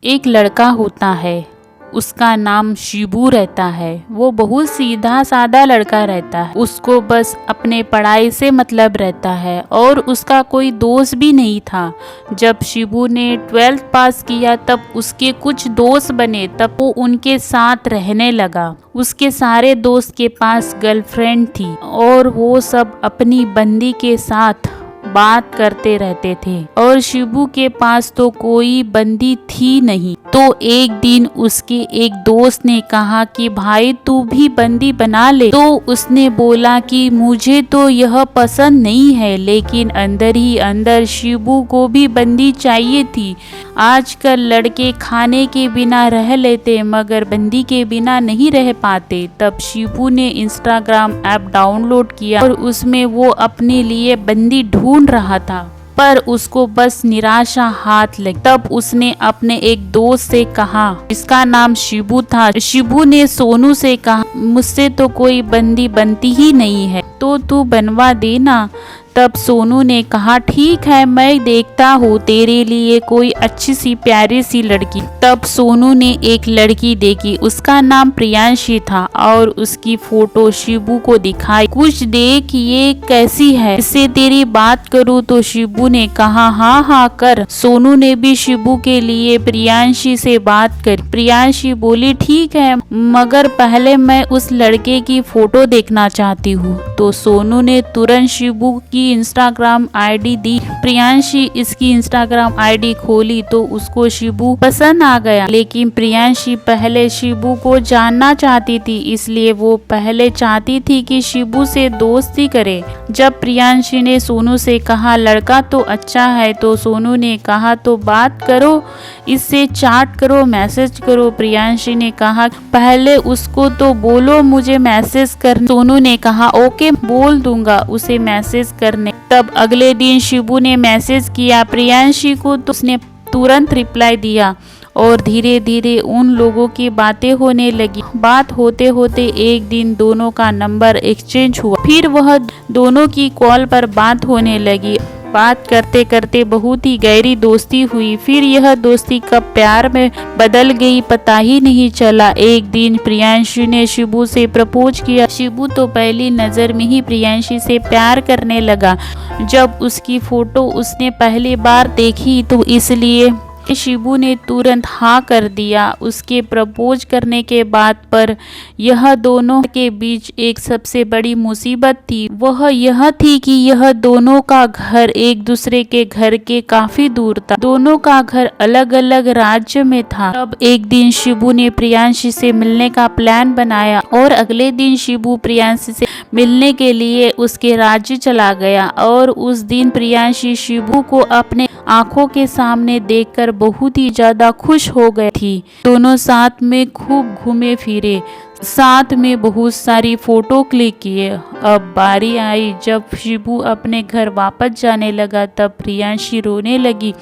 एक लड़का होता है, उसका नाम शिबू रहता है। वो बहुत सीधा साधा लड़का रहता है। उसको बस अपने पढ़ाई से मतलब रहता है और उसका कोई दोस्त भी नहीं था। जब शिबू ने 12th पास किया तब उसके कुछ दोस्त बने, तब वो उनके साथ रहने लगा। उसके सारे दोस्त के पास गर्लफ्रेंड थी और वो सब अपनी बंदी के साथ बात करते रहते थे और शिबू के पास तो कोई बंदी थी नहीं। तो एक दिन उसके एक दोस्त ने कहा कि भाई तू भी बंदी बना ले। तो उसने बोला कि मुझे तो यह पसंद नहीं है, लेकिन अंदर ही अंदर शिबू को भी बंदी चाहिए थी। आजकल लड़के खाने के बिना रह लेते मगर बंदी के बिना नहीं रह पाते। तब शिबू ने इंस्टाग्राम ऐप डाउनलोड किया और उसमें वो अपने लिए बंदी ढूंढ रहा था, पर उसको बस निराशा हाथ लगी। तब उसने अपने एक दोस्त से कहा, जिसका नाम शिबू था। शिबू ने सोनू से कहा, मुझसे तो कोई बंदी बनती ही नहीं है, तो तू बनवा देना। तब सोनू ने कहा, ठीक है, मैं देखता हूँ तेरे लिए कोई अच्छी सी प्यारी सी लड़की। तब सोनू ने एक लड़की देखी, उसका नाम प्रियांशी था और उसकी फोटो शिबू को दिखाई। कुछ देख ये कैसी है, इससे तेरी बात करूँ? तो शिबू ने कहा, हाँ हाँ कर। सोनू ने भी शिबू के लिए प्रियांशी से बात करी। प्रियांशी बोली, ठीक है, मगर पहले मैं उस लड़के की फोटो देखना चाहती हूँ। तो सोनू ने तुरंत शिबू की इंस्टाग्राम आईडी दी। प्रियांशी इसकी इंस्टाग्राम आईडी खोली तो उसको शिबू पसंद आ गया, लेकिन प्रियांशी पहले शिबू को जानना चाहती थी, इसलिए वो पहले चाहती थी कि शिबू से दोस्ती करे। जब प्रियांशी ने सोनू से कहा लड़का तो अच्छा है, तो सोनू ने कहा तो बात करो, इससे चैट करो, मैसेज करो। प्रियांशी ने कहा पहले उसको तो बोलो मुझे मैसेज कर। सोनू ने कहा ओके, बोल दूंगा उसे मैसेज करने। तब अगले दिन शिबू ने मैसेज किया प्रियांशी को, तो उसने तुरंत रिप्लाई दिया और धीरे धीरे उन लोगों की बातें होने लगी। बात होते होते एक दिन दोनों का नंबर एक्सचेंज हुआ। फिर वह दोनों की कॉल पर बात होने लगी। बात करते करते बहुत ही गहरी दोस्ती हुई। फिर यह दोस्ती कब प्यार में बदल गई पता ही नहीं चला। एक दिन प्रियांशी ने शिबू से प्रपोज किया। शिबू तो पहली नज़र में ही प्रियांशी से प्यार करने लगा। जब उसकी फोटो उसने पहली बार देखी तो इसलिए शिबू ने तुरंत हाँ कर दिया। उसके प्रपोज करने के बाद पर यह दोनों के बीच एक सबसे बड़ी मुसीबत थी। वह यह थी कि यह दोनों का घर एक दूसरे के घर के काफी दूर था। दोनों का घर अलग अलग राज्य में था। अब एक दिन शिबू ने प्रियांशी से मिलने का प्लान बनाया और अगले दिन शिबू प्रियांशी से मिलने के लिए उसके राज्य चला गया। और उस दिन प्रियांशी शिबू को अपने आंखों के सामने देखकर बहुत ही ज्यादा खुश हो गई थी। दोनों साथ में खूब घूमे फिरे, साथ में बहुत सारी फोटो क्लिक किए। अब बारी आई जब शिबू अपने घर वापस जाने लगा, तब प्रियांशी रोने लगी।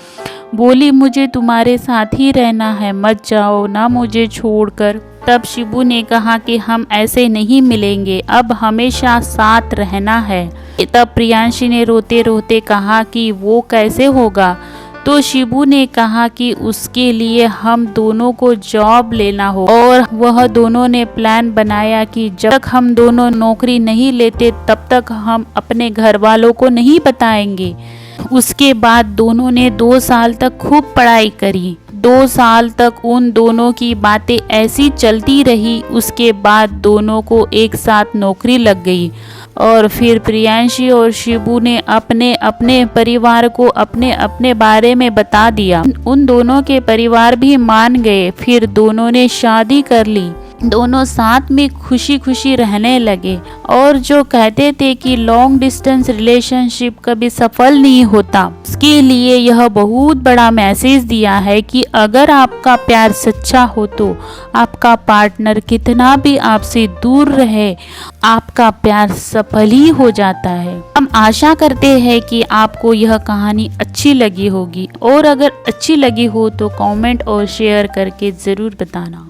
बोली मुझे तुम्हारे साथ ही रहना है, मत जाओ ना मुझे छोड़कर। तब शिबू ने कहा कि हम ऐसे नहीं मिलेंगे, अब हमेशा साथ रहना है। तब प्रियांशी ने रोते रोते कहा कि वो कैसे होगा? तो शिबू ने कहा कि उसके लिए हम दोनों को जॉब लेना हो। और वह दोनों ने प्लान बनाया कि जब तक हम दोनों नौकरी नहीं लेते तब तक हम अपने घर वालों को नहीं बताएंगे। उसके बाद दोनों ने 2 साल तक खूब पढ़ाई करी। 2 साल तक उन दोनों की बातें ऐसी चलती रही। उसके बाद दोनों को एक साथ नौकरी लग गई और फिर प्रियांशी और शिबू ने अपने अपने परिवार को अपने अपने बारे में बता दिया। उन दोनों के परिवार भी मान गए। फिर दोनों ने शादी कर ली। दोनों साथ में खुशी खुशी रहने लगे। और जो कहते थे कि लॉन्ग डिस्टेंस रिलेशनशिप कभी सफल नहीं होता, उसके लिए यह बहुत बड़ा मैसेज दिया है कि अगर आपका प्यार सच्चा हो तो आपका पार्टनर कितना भी आपसे दूर रहे, आपका प्यार सफल ही हो जाता है। हम आशा करते हैं कि आपको यह कहानी अच्छी लगी होगी और अगर अच्छी लगी हो तो कमेंट और शेयर करके ज़रूर बताना।